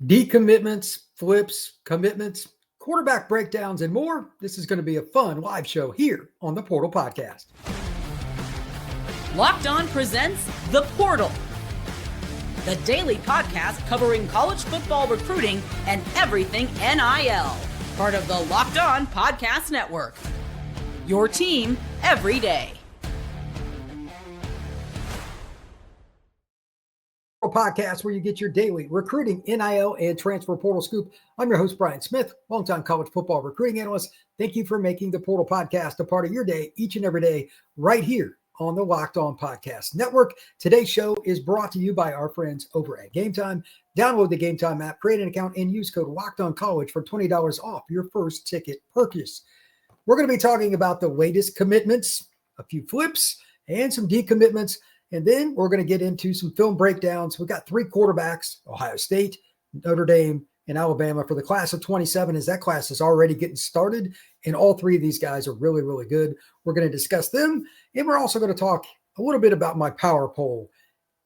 Decommitments, flips, commitments, quarterback breakdowns, and more. This is going to be a fun live show here on the Portal Podcast. Locked On presents The Portal, the daily podcast covering college football recruiting and everything NIL. Part of the Locked On Podcast Network. Your team every day. Podcast where you get your daily recruiting, NIL, and transfer portal scoop. I'm your host, Brian Smith, longtime college football recruiting analyst. Thank you for making the Portal Podcast a part of your day each and every day right here on the Locked On Podcast Network. Today's show is brought to you by our friends over at Gametime. Download the Gametime app, create an account, and use code LOCKEDONCollege for $20 off your first ticket purchase. We're going to be talking about the latest commitments, a few flips, and some decommitments. And then we're going to get into some film breakdowns. We've got three quarterbacks, Ohio State, Notre Dame, and Alabama for the class of 27, as that class is already getting started. And all three of these guys are really, really good. We're going to discuss them. And we're also going to talk a little bit about my power poll.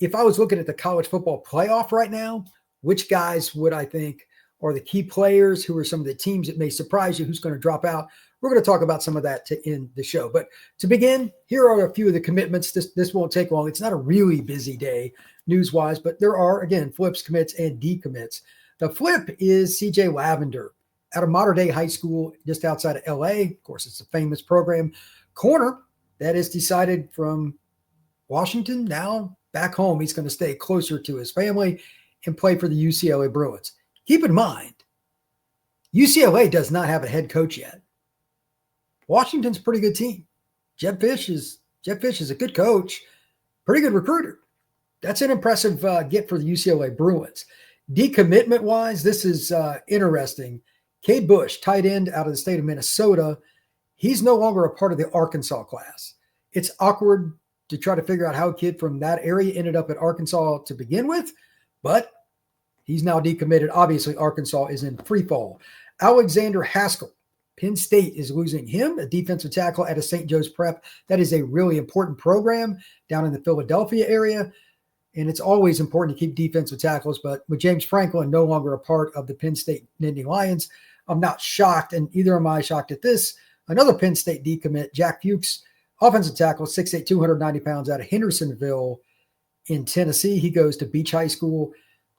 If I was looking at the college football playoff right now, which guys would I think are the key players? Who are some of the teams that may surprise you? Who's going to drop out? We're going to talk about some of that to end the show. But to begin, here are a few of the commitments. This won't take long. It's not a really busy day news-wise, but there are, again, flips, commits, and decommits. The flip is C.J. Lavender out of Modern Day High School just outside of L.A. Of course, it's a famous program. Corner that is decided from Washington, now back home. He's going to stay closer to his family and play for the UCLA Bruins. Keep in mind, UCLA does not have a head coach yet. Washington's a pretty good team. Jeb Fish is a good coach, pretty good recruiter. That's an impressive get for the UCLA Bruins. Decommitment-wise, this is interesting. Cade Bush, tight end out of the state of Minnesota, he's no longer a part of the Arkansas class. It's awkward to try to figure out how a kid from that area ended up at Arkansas to begin with, but he's now decommitted. Obviously, Arkansas is in free fall. Alexander Haskell, Penn State is losing him, a defensive tackle at a St. Joe's Prep. That is a really important program down in the Philadelphia area, and it's always important to keep defensive tackles. But with James Franklin no longer a part of the Penn State Nittany Lions, I'm not shocked, and either am I shocked at this. Another Penn State decommit, Jack Fuchs, offensive tackle, 6'8", 290 pounds out of Hendersonville in Tennessee. He goes to Beach High School.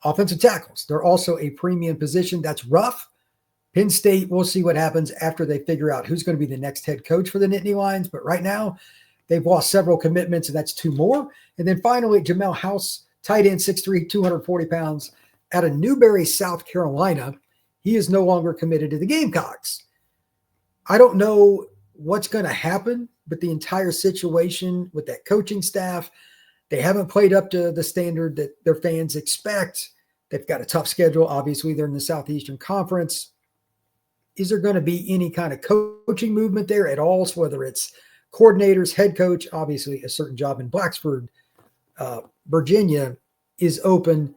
Offensive tackles, they're also a premium position. That's rough. Penn State, we'll see what happens after they figure out who's going to be the next head coach for the Nittany Lions. But right now, they've lost several commitments, and that's two more. And then finally, Jamel House, tight end, 6'3", 240 pounds, out of Newberry, South Carolina. He is no longer committed to the Gamecocks. I don't know what's going to happen, but the entire situation with that coaching staff, they haven't played up to the standard that their fans expect. They've got a tough schedule. Obviously, they're in the Southeastern Conference. Is there going to be any kind of coaching movement there at all? So whether it's coordinators, head coach, obviously a certain job in Blacksburg, Virginia is open.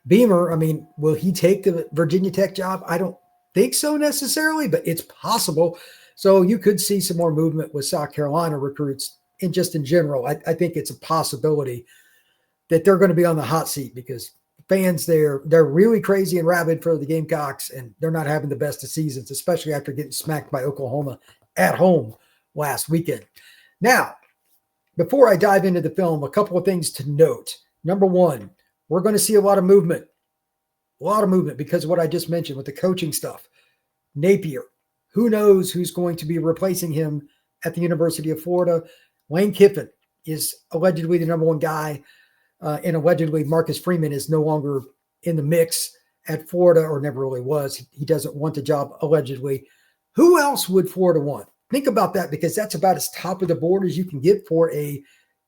Beamer, will he take the Virginia Tech job? I don't think so necessarily, but it's possible. So you could see some more movement with South Carolina recruits and just in general. I think it's a possibility that they're going to be on the hot seat because fans they're really crazy and rabid for the Gamecocks, and they're not having the best of seasons, especially after getting smacked by Oklahoma at home last weekend. Now, before I dive into the film, a couple of things to note. Number one, we're going to see a lot of movement because of what I just mentioned with the coaching stuff. Napier, who knows who's going to be replacing him at the University of Florida. Lane Kiffin is allegedly the number one guy. And allegedly Marcus Freeman is no longer in the mix at Florida, or never really was. He doesn't want the job, allegedly. Who else would Florida want? Think about that, because that's about as top of the board as you can get for a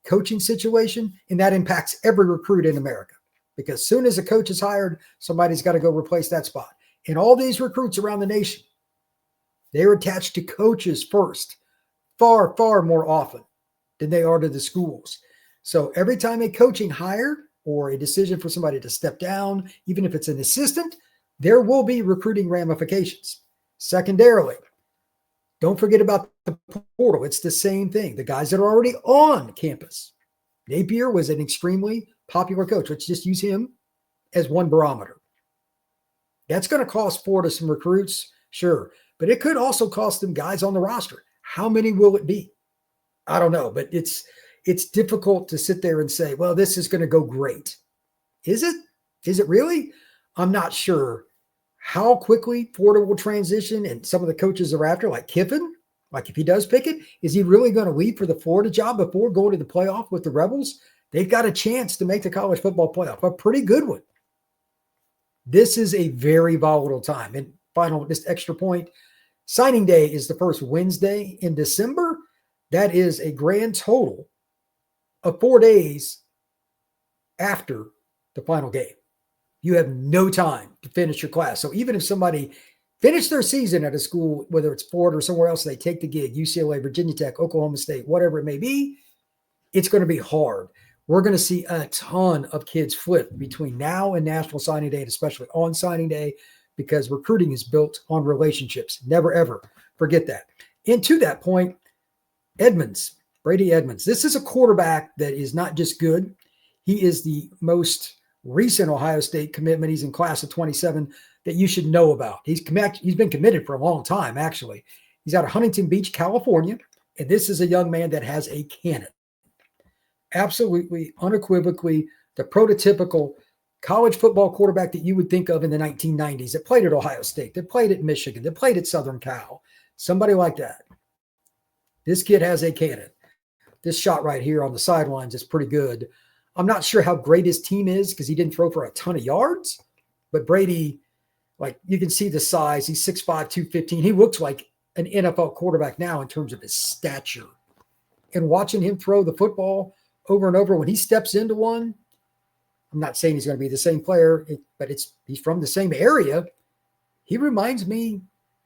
coaching situation, and that impacts every recruit in America. Because as soon as a coach is hired, somebody's got to go replace that spot. And all these recruits around the nation, they're attached to coaches first, far, far more often than they are to the schools. So every time a coaching hire or a decision for somebody to step down, even if it's an assistant, there will be recruiting ramifications. Secondarily, don't forget about the portal. It's the same thing. The guys that are already on campus. Napier was an extremely popular coach. Let's just use him as one barometer. That's going to cost Florida some recruits, sure, but it could also cost them guys on the roster. How many will it be? I don't know, but it's difficult to sit there and say, well, this is going to go great. Is it? Is it really? I'm not sure how quickly Florida will transition, and some of the coaches are after, like Kiffin, like if he does pick it, is he really going to leave for the Florida job before going to the playoff with the Rebels? They've got a chance to make the college football playoff, a pretty good one. This is a very volatile time. And final, just extra point, signing day is the first Wednesday in December. That is a grand total of 4 days after the final game. You have no time to finish your class. So even if somebody finished their season at a school, whether it's Florida or somewhere else, they take the gig, UCLA, Virginia Tech, Oklahoma State, whatever it may be, it's going to be hard. We're going to see a ton of kids flip between now and National Signing Day, and especially on signing day, because recruiting is built on relationships. Never, ever forget that. And to that point, Edmonds, Brady Edmonds. This is a quarterback that is not just good. He is the most recent Ohio State commitment. He's in class of 27 that you should know about. He's been committed for a long time, actually. He's out of Huntington Beach, California, and this is a young man that has a cannon. Absolutely, unequivocally, the prototypical college football quarterback that you would think of in the 1990s that played at Ohio State, that played at Michigan, that played at Southern Cal, somebody like that. This kid has a cannon. This shot right here on the sidelines is pretty good. I'm not sure how great his team is because he didn't throw for a ton of yards, but Brady, like you can see the size. He's 6'5", 215. He looks like an NFL quarterback now in terms of his stature. And watching him throw the football over and over, when he steps into one, I'm not saying he's going to be the same player, but he's from the same area. He reminds me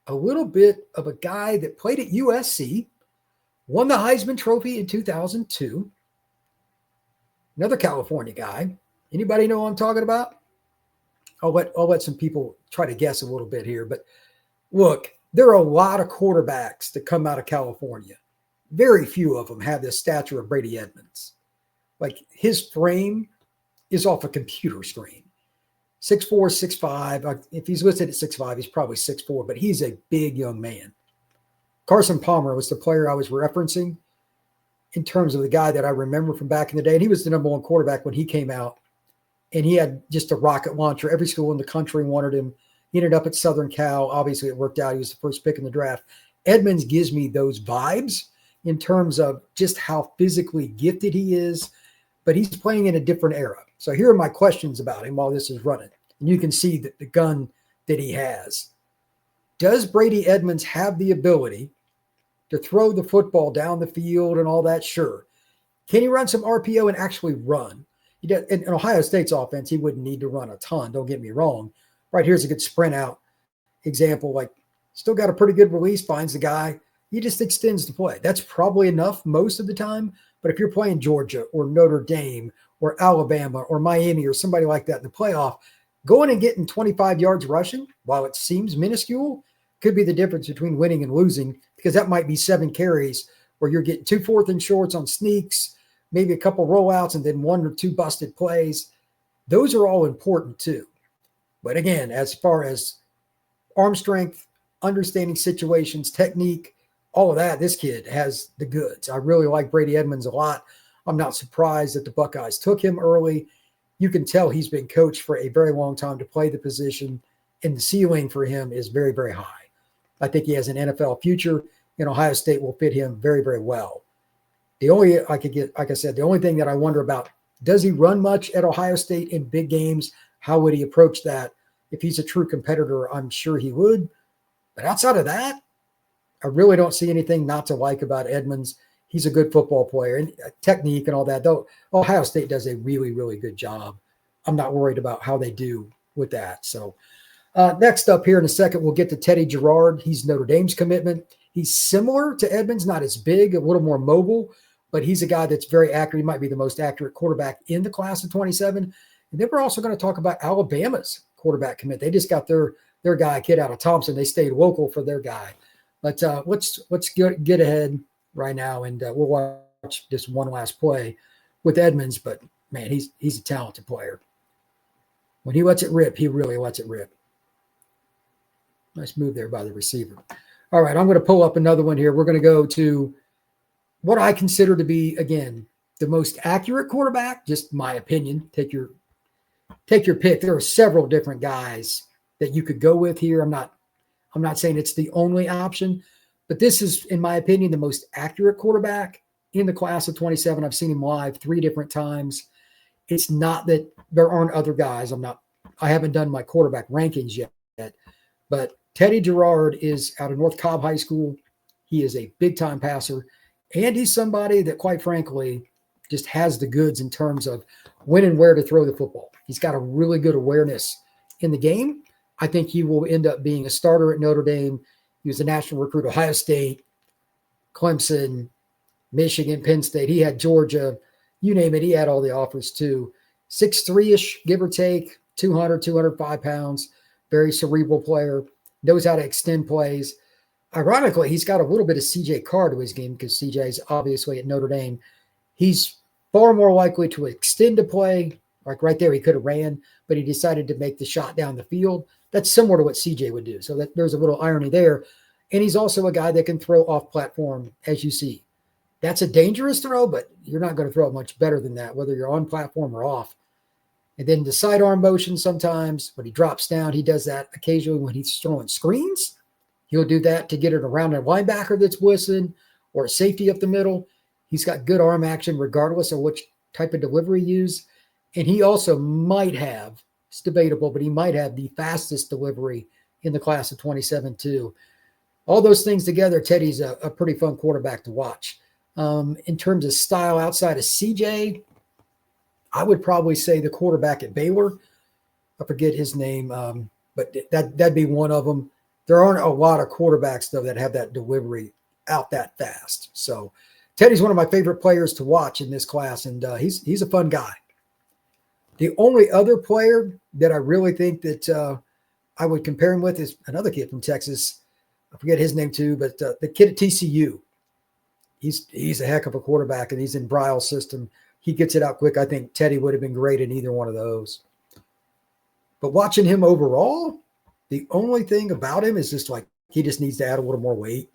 a little bit of a guy that played at USC, won the Heisman Trophy in 2002. Another California guy. Anybody know what I'm talking about? I'll let some people try to guess a little bit here. But look, there are a lot of quarterbacks that come out of California. Very few of them have the stature of Brady Edmonds. Like his frame is off a computer screen. 6'4", 6'5". If he's listed at 6'5", he's probably 6'4", but he's a big young man. Carson Palmer was the player I was referencing in terms of the guy that I remember from back in the day. And he was the number one quarterback when he came out. And he had just a rocket launcher. Every school in the country wanted him. He ended up at Southern Cal. Obviously, it worked out. He was the first pick in the draft. Edmonds gives me those vibes in terms of just how physically gifted he is. But he's playing in a different era. So here are my questions about him while this is running. And you can see that the gun that he has. Does Brady Edmonds have the ability to throw the football down the field and all that? Sure. Can he run some RPO and actually run? He does, in Ohio State's offense, he wouldn't need to run a ton. Don't get me wrong. Right here's a good sprint out example. Like, still got a pretty good release, finds the guy. He just extends the play. That's probably enough most of the time. But if you're playing Georgia or Notre Dame or Alabama or Miami or somebody like that in the playoff, going and getting 25 yards rushing, while it seems minuscule, could be the difference between winning and losing, because that might be 7 carries where you're getting 2 4th and shorts on sneaks, maybe a couple rollouts, and then 1 or 2 busted plays. Those are all important too. But again, as far as arm strength, understanding situations, technique, all of that, this kid has the goods. I really like Brady Edmonds a lot. I'm not surprised that the Buckeyes took him early. You can tell he's been coached for a very long time to play the position, and the ceiling for him is very, very high. I think he has an NFL future, and Ohio State will fit him very, very well. The only the only thing that I wonder about, does he run much at Ohio State in big games? How would he approach that? If he's a true competitor, I'm sure he would. But outside of that, I really don't see anything not to like about Edmonds. He's a good football player, and technique and all that. Though Ohio State does a really, really good job. I'm not worried about how they do with that. So next up here in a second, we'll get to Teddy Gerard. He's Notre Dame's commitment. He's similar to Edmonds, not as big, a little more mobile, but he's a guy that's very accurate. He might be the most accurate quarterback in the class of 27. And then we're also going to talk about Alabama's quarterback commit. They just got their guy, kid out of Thompson. They stayed local for their guy. But let's get ahead right now, and we'll watch this one last play with Edmonds. But, man, he's a talented player. When he lets it rip, he really lets it rip. Nice move there by the receiver. All right, I'm going to pull up another one here. We're going to go to what I consider to be, again, the most accurate quarterback, just my opinion. Take your pick. There are several different guys that you could go with here. I'm not saying it's the only option, but this is, in my opinion, the most accurate quarterback in the class of 27. I've seen him live 3 different times. It's not that there aren't other guys. I haven't done my quarterback rankings yet, but Teddy Gerard is out of North Cobb High School. He is a big-time passer, and he's somebody that, quite frankly, just has the goods in terms of when and where to throw the football. He's got a really good awareness in the game. I think he will end up being a starter at Notre Dame. He was a national recruit, Ohio State, Clemson, Michigan, Penn State. He had Georgia, you name it. He had all the offers too. 6'3"-ish, give or take, 200, 205 pounds, very cerebral player, knows how to extend plays. Ironically, he's got a little bit of CJ Carr to his game because CJ's obviously at Notre Dame. He's far more likely to extend a play. Like right there, he could have ran, but he decided to make the shot down the field. That's similar to what CJ would do. So there's a little irony there. And he's also a guy that can throw off platform, as you see. That's a dangerous throw, but you're not going to throw it much better than that, whether you're on platform or off. And then the sidearm motion sometimes, when he drops down, he does that occasionally when he's throwing screens. He'll do that to get it around a linebacker that's whistling or a safety up the middle. He's got good arm action regardless of which type of delivery you use. And he also might have, it's debatable, but he might have the fastest delivery in the class of 27 too. All those things together, Teddy's a pretty fun quarterback to watch. In terms of style outside of CJ, I would probably say the quarterback at Baylor. I forget his name, but that'd be one of them. There aren't a lot of quarterbacks, though, that have that delivery out that fast. So Teddy's one of my favorite players to watch in this class, and he's a fun guy. The only other player that I really think that I would compare him with is another kid from Texas. I forget his name too, but the kid at TCU. He's a heck of a quarterback, and he's in Bryle's system. He gets it out quick. I think Teddy would have been great in either one of those. But watching him overall, the only thing about him is just like he just needs to add a little more weight.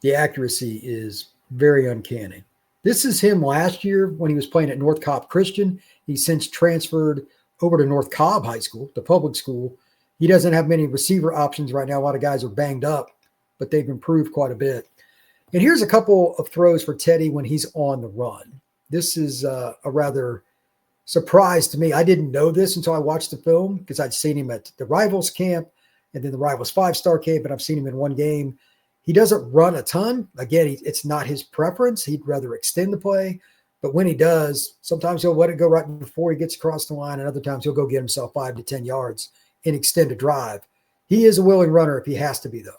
The accuracy is very uncanny. This is him last year when he was playing at North Cobb Christian. He's since transferred over to North Cobb High School, the public school. He doesn't have many receiver options right now. A lot of guys are banged up, but they've improved quite a bit. And here's a couple of throws for Teddy when he's on the run. This is a rather surprise to me. I didn't know this until I watched the film because I'd seen him at the Rivals camp and then the Rivals 5-star camp, and I've seen him in one game. He doesn't run a ton. Again, it's not his preference. He'd rather extend the play. But when he does, sometimes he'll let it go right before he gets across the line, and other times he'll go get himself 5 to 10 yards and extend a drive. He is a willing runner if he has to be, though.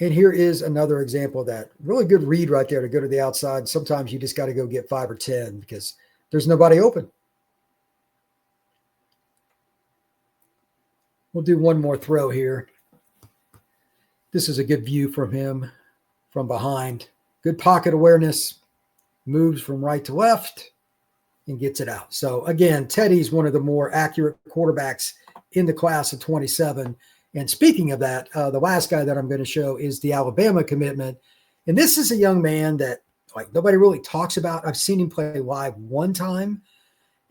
And here is another example of that. Really good read right there to go to the outside. Sometimes you just got to go get 5 or 10 because there's nobody open. We'll do one more throw here. This is a good view from him from behind. Good pocket awareness. Moves from right to left and gets it out. So, again, Teddy's one of the more accurate quarterbacks in the class of 27. And speaking of that, the last guy that I'm going to show is the Alabama commitment. And this is a young man that like nobody really talks about. I've seen him play live one time.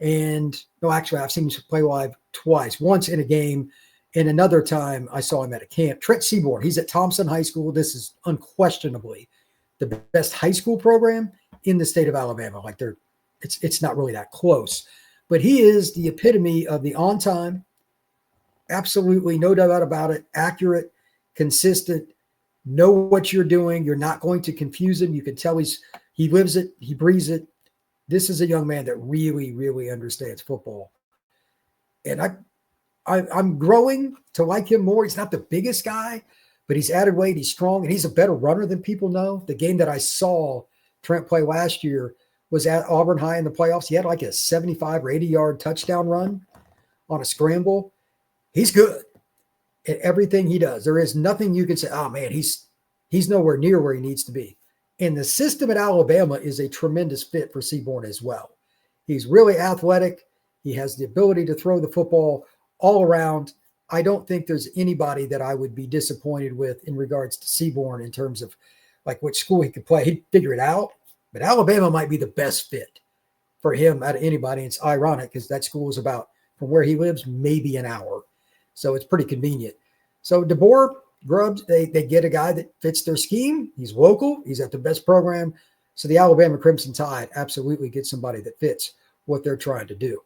And no, actually, I've seen him play live twice. Once in a game, and another time I saw him at a camp. Trent Seaborn, he's at Thompson High School. This is unquestionably the best high school program in the state of Alabama. Like it's not really that close. But he is the epitome of the on-time, absolutely no doubt about it, accurate, consistent, know what you're doing. You're not going to confuse him. You can tell he lives it, he breathes it. This is a young man that really, really understands football. And I'm growing to like him more. He's not the biggest guy, but he's added weight. He's strong, and he's a better runner than people know. The game that I saw Trent play last year was at Auburn High in the playoffs. He had like a 75 or 80-yard touchdown run on a scramble. He's good at everything he does. There is nothing you can say, oh, man, he's nowhere near where he needs to be. And the system at Alabama is a tremendous fit for Seaborn as well. He's really athletic. He has the ability to throw the football all around. I don't think there's anybody that I would be disappointed with in regards to Seaborn in terms of like which school he could play. He'd figure it out. But Alabama might be the best fit for him out of anybody. It's ironic because that school is about, from where he lives, maybe an hour. So it's pretty convenient. So DeBoer, Grubbs, they get a guy that fits their scheme. He's local. He's at the best program. So the Alabama Crimson Tide absolutely gets somebody that fits what they're trying to do.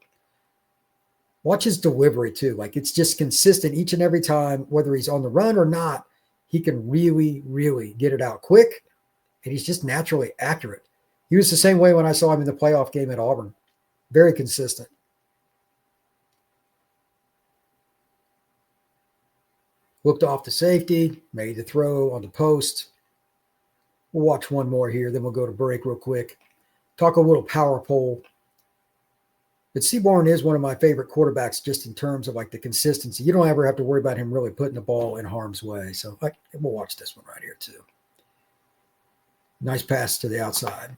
Watch his delivery too. Like it's just consistent each and every time, whether he's on the run or not, he can really, really get it out quick. And he's just naturally accurate. He was the same way when I saw him in the playoff game at Auburn. Very consistent. Looked off the safety, made the throw on the post. We'll watch one more here, then we'll go to break real quick. Talk a little power poll. But Seaborn is one of my favorite quarterbacks just in terms of like the consistency. You don't ever have to worry about him really putting the ball in harm's way. So we'll watch this one right here too. Nice pass to the outside.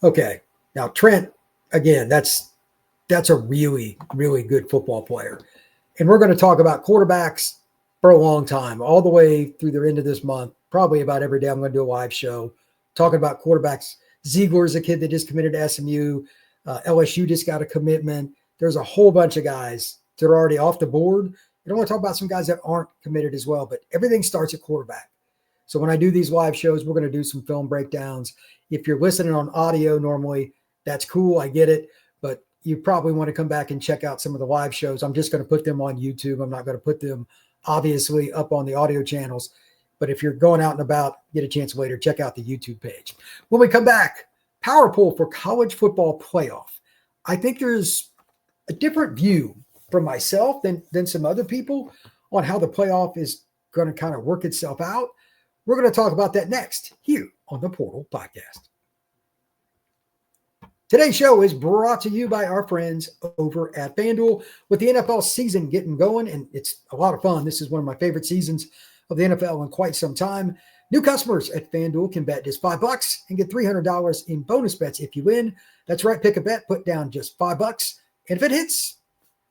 Okay. Now Trent, again, that's a really, really good football player. And we're going to talk about quarterbacks for a long time, all the way through the end of this month, probably about every day I'm going to do a live show talking about quarterbacks. Ziegler's a kid that just committed to SMU. LSU just got a commitment. There's a whole bunch of guys that are already off the board. I don't want to talk about some guys that aren't committed as well, but everything starts at quarterback. So when I do these live shows, we're going to do some film breakdowns. If you're listening on audio normally, that's cool. I get it. But you probably want to come back and check out some of the live shows. I'm just going to put them on YouTube. I'm not going to put them obviously up on the audio channels. But if you're going out and about, get a chance later, check out the YouTube page. When we come back, power poll for college football playoff. I think there's a different view from myself than some other people on how the playoff is going to kind of work itself out. We're going to talk about that next here on the Portal Podcast. Today's show is brought to you by our friends over at FanDuel. With the NFL season getting going, and it's a lot of fun. This is one of my favorite seasons of the NFL in quite some time. New customers at FanDuel can bet just $5 and get $300 in bonus bets if you win. That's right. Pick a bet, put down just $5. And if it hits,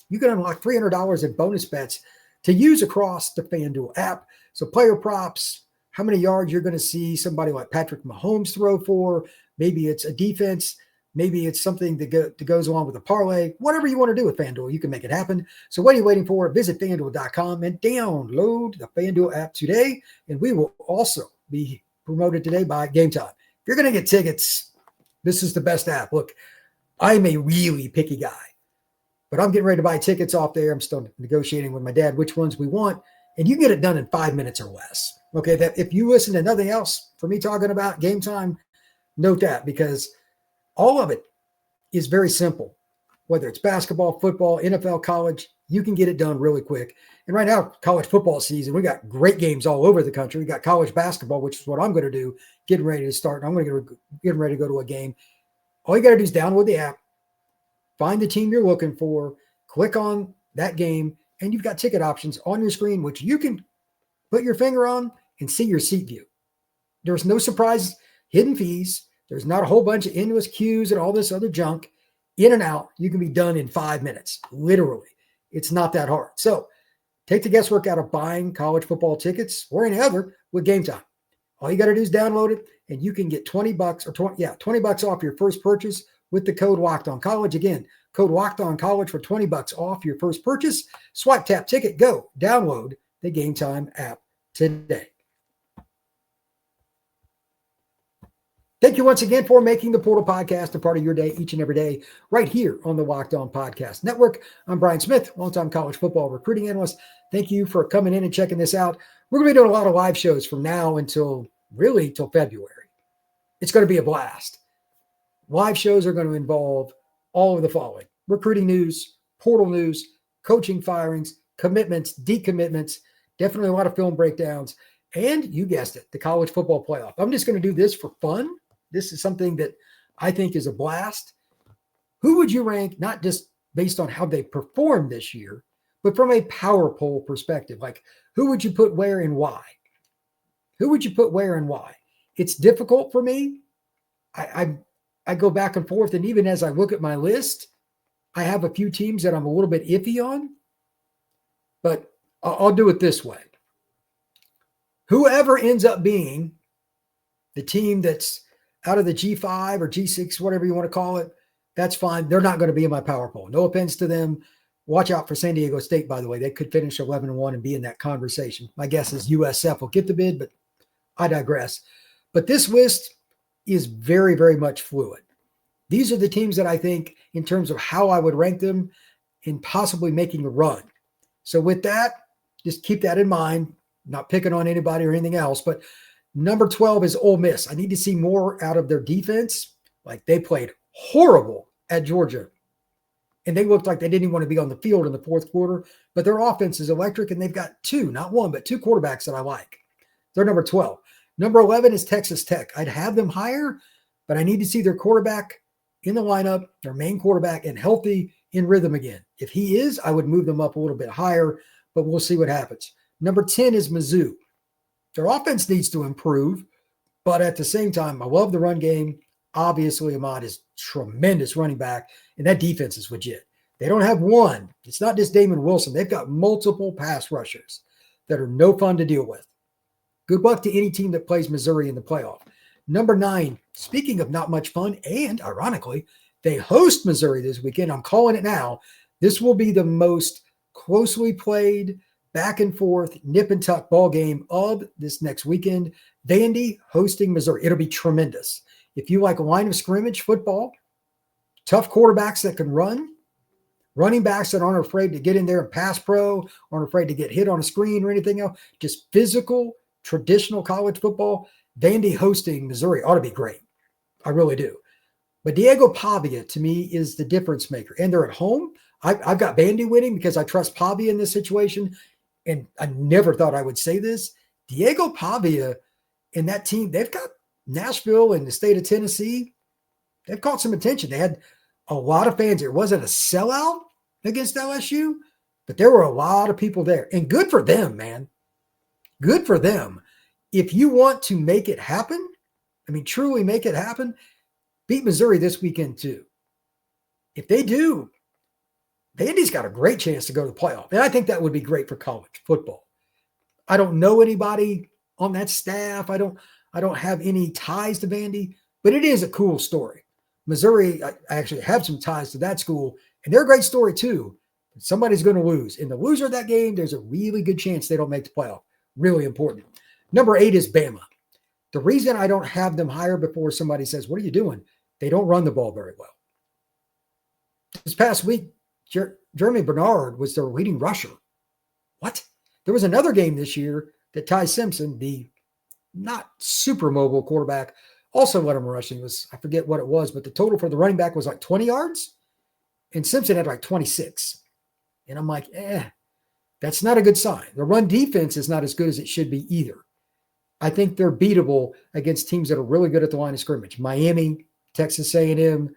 you can unlock $300 in bonus bets to use across the FanDuel app. So player props, how many yards you're going to see somebody like Patrick Mahomes throw for. Maybe it's a defense. Maybe it's something that goes along with a parlay. Whatever you want to do with FanDuel, you can make it happen. So what are you waiting for? Visit FanDuel.com and download the FanDuel app today. And we will also be promoted today by Gametime. If you're going to get tickets, this is the best app. Look, I'm a really picky guy, but I'm getting ready to buy tickets off there. I'm still negotiating with my dad which ones we want. And you can get it done in 5 minutes or less. Okay, that if you listen to nothing else for me talking about Gametime, note that, because all of it is very simple. Whether it's basketball, football, NFL, college, you can get it done really quick. And right now, college football season, we got great games all over the country. We got college basketball, which is what I'm going to do, getting ready to start. I'm going to getting ready to go to a game. All you got to do is download the app, find the team you're looking for, click on that game, and you've got ticket options on your screen, which you can put your finger on and see your seat view. There's no surprise hidden fees. There's not a whole bunch of endless queues and all this other junk. In and out, you can be done in 5 minutes. Literally. It's not that hard. So take the guesswork out of buying college football tickets or any other with Gametime. All you got to do is download it, and you can get $20 off your first purchase with the code LOCKEDONCollege. Again, code LOCKEDONCollege for $20 off your first purchase. Swipe, tap, ticket, go. Download the Gametime app today. Thank you once again for making the Portal Podcast a part of your day each and every day right here on the Locked On Podcast Network. I'm Brian Smith, longtime college football recruiting analyst. Thank you for coming in and checking this out. We're going to be doing a lot of live shows from now until February. It's going to be a blast. Live shows are going to involve all of the following: recruiting news, portal news, coaching firings, commitments, decommitments, definitely a lot of film breakdowns, and you guessed it, the college football playoff. I'm just going to do this for fun. This is something that I think is a blast. Who would you rank, not just based on how they performed this year, but from a power poll perspective? Like, who would you put where and why? Who would you put where and why? It's difficult for me I go back and forth. And even as I look at my list, I have a few teams that I'm a little bit iffy on, but I'll do it this way. Whoever ends up being the team that's out of the G5 or G6, whatever you want to call it, that's fine. They're not going to be in my power poll. No offense to them. Watch out for San Diego State, by the way. They could finish 11-1 and be in that conversation. My guess is USF will get the bid, but I digress. But this list is very, very much fluid. These are the teams that I think, in terms of how I would rank them in possibly making a run. So with that, just keep that in mind. Not picking on anybody or anything else, but number 12 is Ole Miss. I need to see more out of their defense. Like, they played horrible at Georgia, and they looked like they didn't even want to be on the field in the fourth quarter, but their offense is electric, and they've got two, not one, but two quarterbacks that I like. They're number 12. Number 11 is Texas Tech. I'd have them higher, but I need to see their quarterback in the lineup, their main quarterback, and healthy, in rhythm again. If he is, I would move them up a little bit higher, but we'll see what happens. Number 10 is Mizzou. Their offense needs to improve, but at the same time, I love the run game. Obviously, Ahmad is tremendous running back, and that defense is legit. They don't have one. It's not just Damon Wilson. They've got multiple pass rushers that are no fun to deal with. Good luck to any team that plays Missouri in the playoff. Number 9, speaking of not much fun, and ironically, they host Missouri this weekend. I'm calling it now. This will be the most closely played, back and forth, nip and tuck ball game of this next weekend. Vandy hosting Missouri. It'll be tremendous. If you like a line of scrimmage football, tough quarterbacks that can run, running backs that aren't afraid to get in there and pass pro, aren't afraid to get hit on a screen or anything else, just physical, traditional college football, Vandy hosting Missouri ought to be great. I really do. But Diego Pavia, to me, is the difference maker. And they're at home. I've got Vandy winning because I trust Pavia in this situation. And I never thought I would say this. Diego Pavia and that team, they've got Nashville and the state of Tennessee. They've caught some attention. They had a lot of fans. It wasn't a sellout against LSU, but there were a lot of people there. And good for them, man. Good for them. If you want to make it happen, I mean, truly make it happen, beat Missouri this weekend too. If they do, Vandy's got a great chance to go to the playoff. And I think that would be great for college football. I don't know anybody on that staff. I don't have any ties to Vandy, but it is a cool story. Missouri, I actually have some ties to that school, and they're a great story too. Somebody's going to lose. And the loser of that game, there's a really good chance they don't make the playoff. Really important. Number 8 is Bama. The reason I don't have them higher before somebody says, what are you doing? They don't run the ball very well. This past week, Jeremy Bernard was their leading rusher. What? There was another game this year that Ty Simpson, the not super mobile quarterback, also led him rushing. I forget what it was, but the total for the running back was like 20 yards, and Simpson had like 26. And I'm like, that's not a good sign. The run defense is not as good as it should be either. I think they're beatable against teams that are really good at the line of scrimmage. Miami, Texas A&M,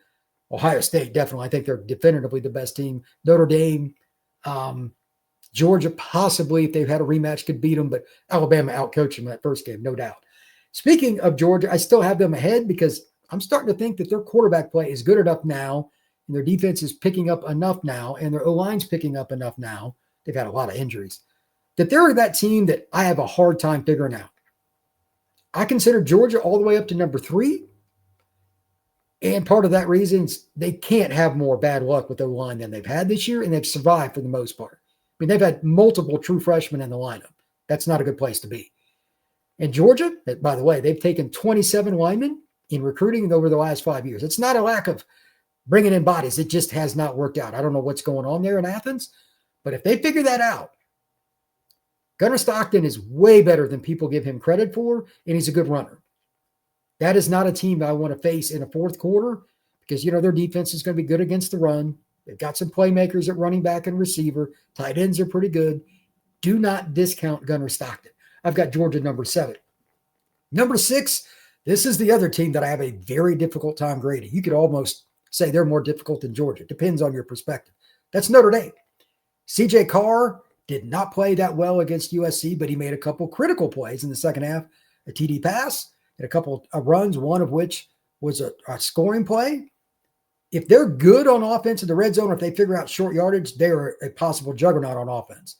Ohio State, definitely. I think they're definitively the best team. Notre Dame, Georgia, possibly, if they've had a rematch, could beat them, but Alabama outcoached them that first game, no doubt. Speaking of Georgia, I still have them ahead because I'm starting to think that their quarterback play is good enough now, and their defense is picking up enough now, and their O-line's picking up enough now. They've had a lot of injuries, that they're that team that I have a hard time figuring out. I consider Georgia all the way up to number 3. And part of that reason is they can't have more bad luck with the line than they've had this year, and they've survived for the most part. I mean, they've had multiple true freshmen in the lineup. That's not a good place to be. And Georgia, by the way, they've taken 27 linemen in recruiting over the last 5 years. It's not a lack of bringing in bodies. It just has not worked out. I don't know what's going on there in Athens, but if they figure that out, Gunnar Stockton is way better than people give him credit for, and he's a good runner. That is not a team I want to face in a fourth quarter because, their defense is going to be good against the run. They've got some playmakers at running back and receiver. Tight ends are pretty good. Do not discount Gunnar Stockton. I've got Georgia number 7. Number 6, this is the other team that I have a very difficult time grading. You could almost say they're more difficult than Georgia. Depends on your perspective. That's Notre Dame. CJ Carr did not play that well against USC, but he made a couple critical plays in the second half. A TD pass and a couple of runs, one of which was a scoring play. If they're good on offense in the red zone, or if they figure out short yardage, they're a possible juggernaut on offense.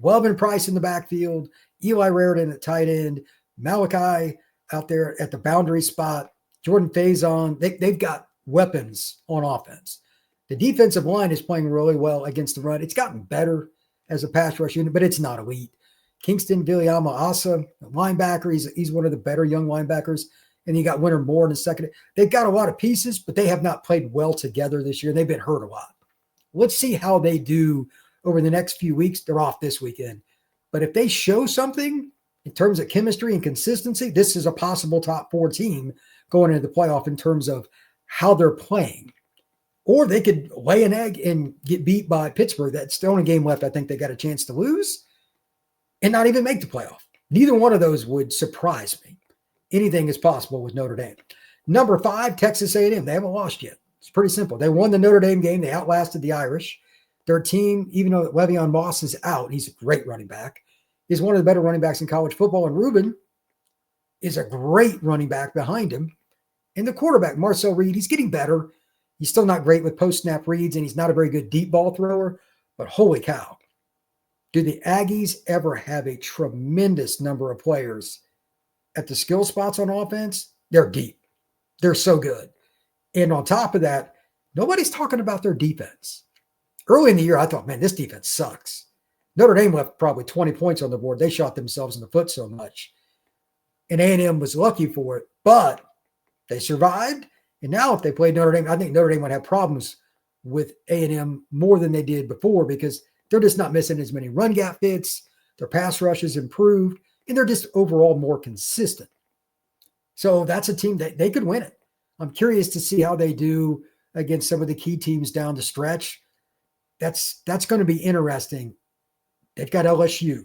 Welvin Price in the backfield, Eli Raritan at tight end, Malachi out there at the boundary spot, Jordan Faison. They've got weapons on offense. The defensive line is playing really well against the run. It's gotten better as a pass rush unit, but it's not elite. Kingston Viliama Asa, linebacker, he's one of the better young linebackers. And you got Winter Moore in the second. They've got a lot of pieces, but they have not played well together this year. They've been hurt a lot. Let's see how they do over the next few weeks. They're off this weekend. But if they show something in terms of chemistry and consistency, this is a possible top 4 team going into the playoff in terms of how they're playing. Or they could lay an egg and get beat by Pittsburgh. That's the only game left I think they got a chance to lose and not even make the playoff. Neither one of those would surprise me. Anything is possible with Notre Dame. Number 5, Texas A&M. They haven't lost yet. It's pretty simple. They won the Notre Dame game. They outlasted the Irish. Their team, even though Le'Veon Moss is out, he's a great running back, is one of the better running backs in college football. And Reuben is a great running back behind him. And the quarterback, Marcel Reed, he's getting better. He's still not great with post-snap reads, and he's not a very good deep ball thrower. But holy cow, do the Aggies ever have a tremendous number of players at the skill spots on offense? They're deep. They're so good. And on top of that, nobody's talking about their defense. Early in the year, I thought, man, this defense sucks. Notre Dame left probably 20 points on the board. They shot themselves in the foot so much. And A&M was lucky for it, but they survived. And now if they played Notre Dame, I think Notre Dame would have problems with A&M more than they did before because they're just not missing as many run gap fits. Their pass rush has improved. And they're just overall more consistent. So that's a team that they could win it. I'm curious to see how they do against some of the key teams down the stretch. That's going to be interesting. They've got LSU.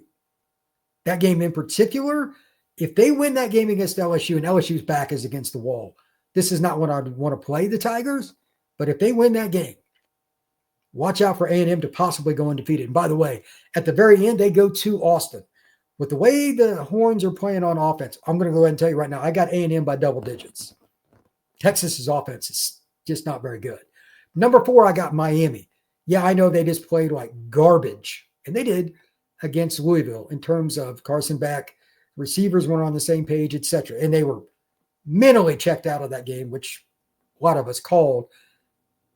That game in particular, if they win that game against LSU and LSU's back is against the wall, this is not what I'd want to play the Tigers. But if they win that game, watch out for A&M to possibly go undefeated. And by the way, at the very end, they go to Austin. With the way the Horns are playing on offense, I'm going to go ahead and tell you right now, I got A&M by double digits. Texas's offense is just not very good. Number 4, I got Miami. Yeah, I know they just played like garbage, and they did against Louisville in terms of Carson Beck, receivers weren't on the same page, etc. And they were mentally checked out of that game, which a lot of us called.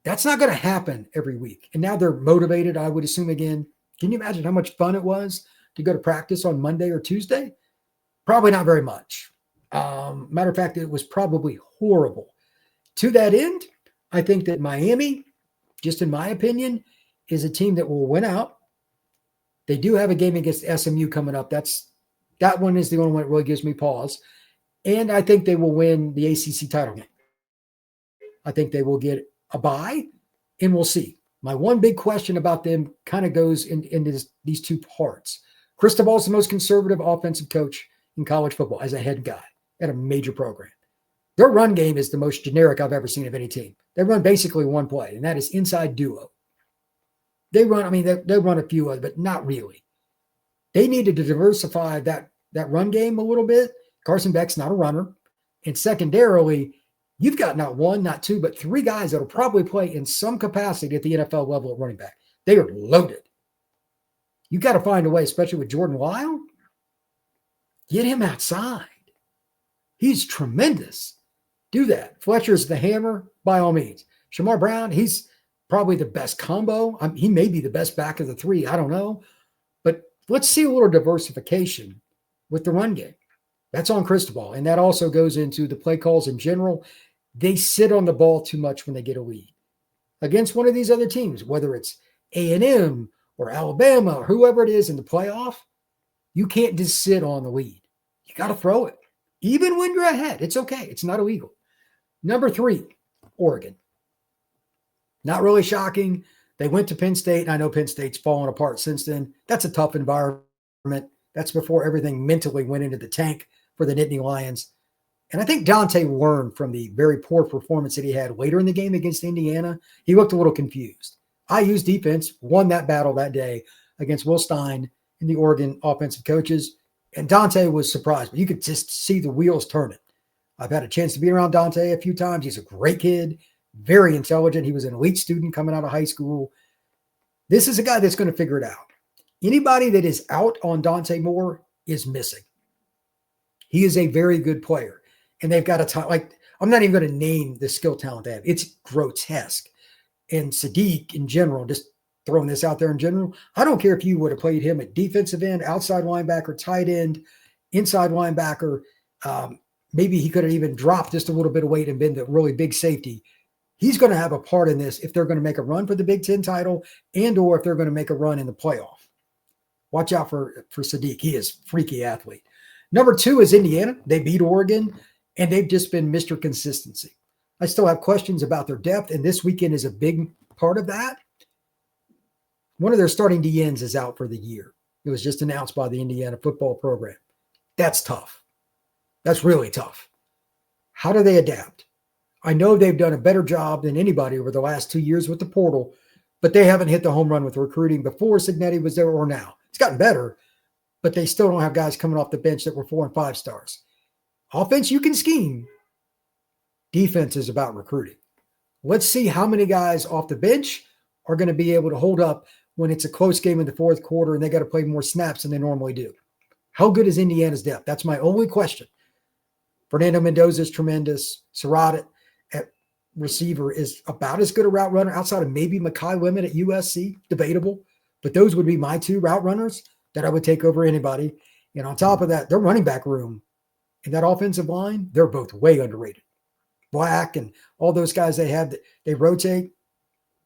That's not going to happen every week. And now they're motivated, I would assume again. Can you imagine how much fun it was to go to practice on Monday or Tuesday? Probably not very much. Matter of fact, it was probably horrible. To that end, I think that Miami, just in my opinion, is a team that will win out. They do have a game against SMU coming up. That one is the only one that really gives me pause. And I think they will win the ACC title game. I think they will get a bye, and we'll see. My one big question about them kind of goes into these two parts. Cristobal is the most conservative offensive coach in college football as a head guy at a major program. Their run game is the most generic I've ever seen of any team. They run basically one play, and that is inside duo. They run a few others, but not really. They needed to diversify that run game a little bit. Carson Beck's not a runner. And secondarily, you've got not one, not two, but 3 guys that will probably play in some capacity at the NFL level at running back. They are loaded. You got to find a way, especially with Jordan Lyle, get him outside. He's tremendous. Do that. Fletcher's the hammer, by all means. Shamar Brown, he's probably the best combo. He may be the best back of the 3. I don't know. But let's see a little diversification with the run game. That's on Cristobal. And that also goes into the play calls in general. They sit on the ball too much when they get a lead. Against one of these other teams, whether it's A&M or Alabama or whoever it is in the playoff, you can't just sit on the lead. You got to throw it. Even when you're ahead, it's okay. It's not illegal. Number 3, Oregon. Not really shocking. They went to Penn State, and I know Penn State's fallen apart since then. That's a tough environment. That's before everything mentally went into the tank for the Nittany Lions. And I think Dante learned from the very poor performance that he had later in the game against Indiana. He looked a little confused. IU's defense won that battle that day against Will Stein and the Oregon offensive coaches. And Dante was surprised, but you could just see the wheels turning. I've had a chance to be around Dante a few times. He's a great kid, very intelligent. He was an elite student coming out of high school. This is a guy that's going to figure it out. Anybody that is out on Dante Moore is missing. He is a very good player. And they've got a time, like, I'm not even going to name the skill talent they have. It's grotesque. And Sadiq in general, just throwing this out there in general, I don't care if you would have played him at defensive end, outside linebacker, tight end, inside linebacker. Maybe he could have even dropped just a little bit of weight and been the really big safety. He's going to have a part in this if they're going to make a run for the Big Ten title and or if they're going to make a run in the playoff. Watch out for Sadiq. He is a freaky athlete. Number 2 is Indiana. They beat Oregon, and they've just been Mr. Consistency. I still have questions about their depth, and this weekend is a big part of that. One of their starting DNs is out for the year. It was just announced by the Indiana football program. That's tough. That's really tough. How do they adapt? I know they've done a better job than anybody over the last 2 years with the portal, but they haven't hit the home run with recruiting before Cignetti was there or now. It's gotten better, but they still don't have guys coming off the bench that were 4 and 5 stars. Offense, you can scheme. Defense is about recruiting. Let's see how many guys off the bench are going to be able to hold up when it's a close game in the fourth quarter and they got to play more snaps than they normally do. How good is Indiana's depth? That's my only question. Fernando Mendoza is tremendous. Surratt at receiver is about as good a route runner outside of maybe Mekhi Lemon at USC, debatable. But those would be my 2 route runners that I would take over anybody. And on top of that, their running back room and that offensive line, they're both way underrated. Black and all those guys they have, they rotate.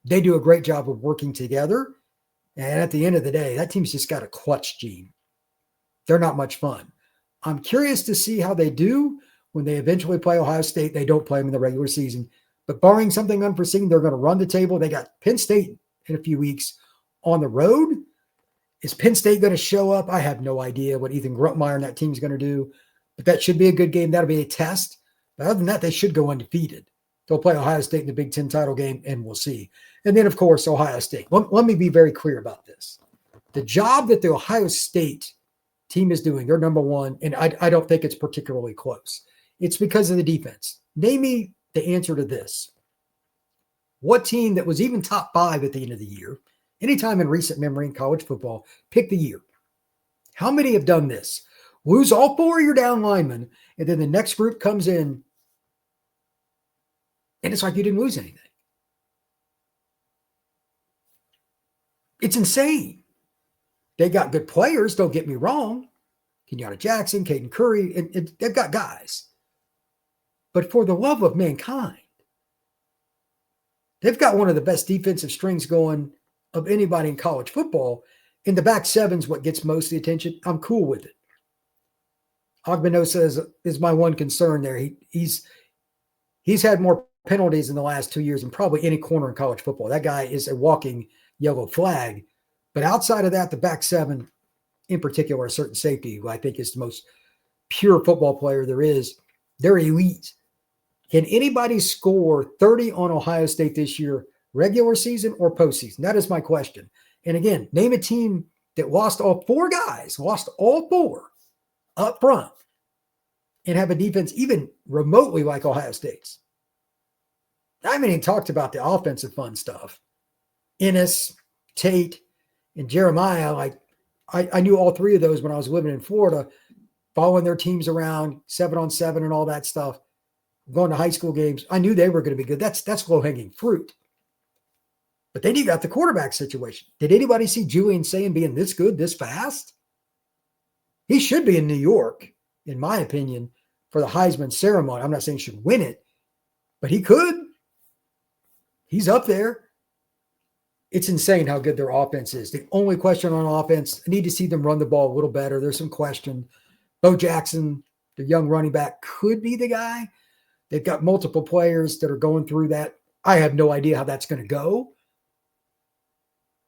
They do a great job of working together. And at the end of the day, that team's just got a clutch gene. They're not much fun. I'm curious to see how they do when they eventually play Ohio State. They don't play them in the regular season. But barring something unforeseen, they're going to run the table. They got Penn State in a few weeks on the road. Is Penn State going to show up? I have no idea what Ethan Gruntmeyer and that team's going to do. But that should be a good game. That'll be a test. But other than that, they should go undefeated. They'll play Ohio State in the Big Ten title game, and we'll see. And then, of course, Ohio State. Let me be very clear about this. The job that the Ohio State team is doing, they're number 1, and I don't think it's particularly close. It's because of the defense. Name me the answer to this. What team that was even top 5 at the end of the year, anytime in recent memory in college football, pick the year. How many have done this? Lose all 4 of your down linemen, and then the next group comes in, and it's like you didn't lose anything. It's insane. They got good players, don't get me wrong. Kenyatta Jackson, Caden Curry, and they've got guys. But for the love of mankind, they've got one of the best defensive strings going of anybody in college football. And the back seven's what gets most of the attention. I'm cool with it. Ogbenosa is my one concern there. He's had more penalties in the last 2 years than probably any corner in college football. That guy is a walking yellow flag. But outside of that, the back seven, in particular, a certain safety, who I think is the most pure football player there is, they're elite. Can anybody score 30 on Ohio State this year, regular season or postseason? That is my question. And again, name a team that lost all 4 guys, lost all 4 up front, and have a defense even remotely like Ohio State's. I haven't even talked about the offensive fun stuff. Ennis, Tate, and Jeremiah, I knew all 3 of those when I was living in Florida, following their teams around 7-on-7 and all that stuff, going to high school games. I knew they were going to be good. That's low-hanging fruit. But then you got the quarterback situation. Did anybody see Julian Sayin being this good, this fast? He should be in New York, in my opinion, for the Heisman ceremony. I'm not saying he should win it, but he could. He's up there. It's insane how good their offense is. The only question on offense, I need to see them run the ball a little better. There's some question. Bo Jackson, the young running back, could be the guy. They've got multiple players that are going through that. I have no idea how that's going to go.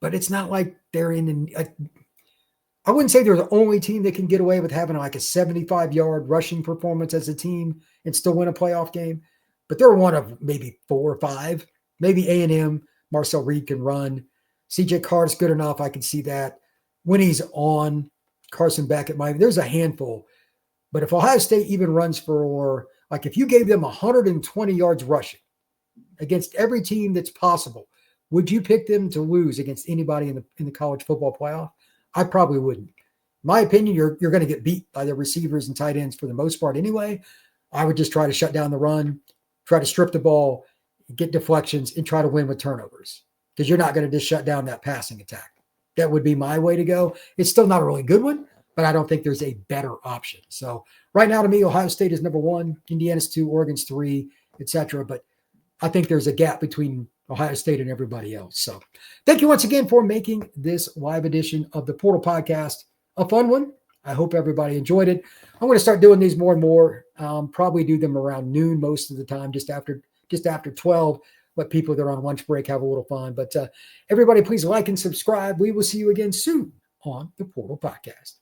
But it's not like they're I wouldn't say they're the only team that can get away with having like a 75-yard rushing performance as a team and still win a playoff game. But they're one of maybe 4 or 5. Maybe A&M, Marcel Reed can run. CJ Carr's good enough. I can see that. When he's on, Carson Beckett, there's a handful. But if Ohio State even runs for Like if you gave them 120 yards rushing against every team that's possible, would you pick them to lose against anybody in the college football playoff? I probably wouldn't. In my opinion, you're going to get beat by the receivers and tight ends for the most part anyway. I would just try to shut down the run, try to strip the ball, get deflections, and try to win with turnovers, because you're not going to just shut down that passing attack. That would be my way to go. It's still not a really good one, but I don't think there's a better option. So right now, to me, Ohio State is number 1, Indiana's 2, Oregon's 3, etc. But I think there's a gap between Ohio State and everybody else. So thank you once again for making this live edition of the Portal Podcast a fun one. I hope everybody enjoyed it. I'm going to start doing these more and more. Probably do them around noon most of the time, just after 12. Let people that are on lunch break have a little fun. But everybody, please like and subscribe. We will see you again soon on the Portal Podcast.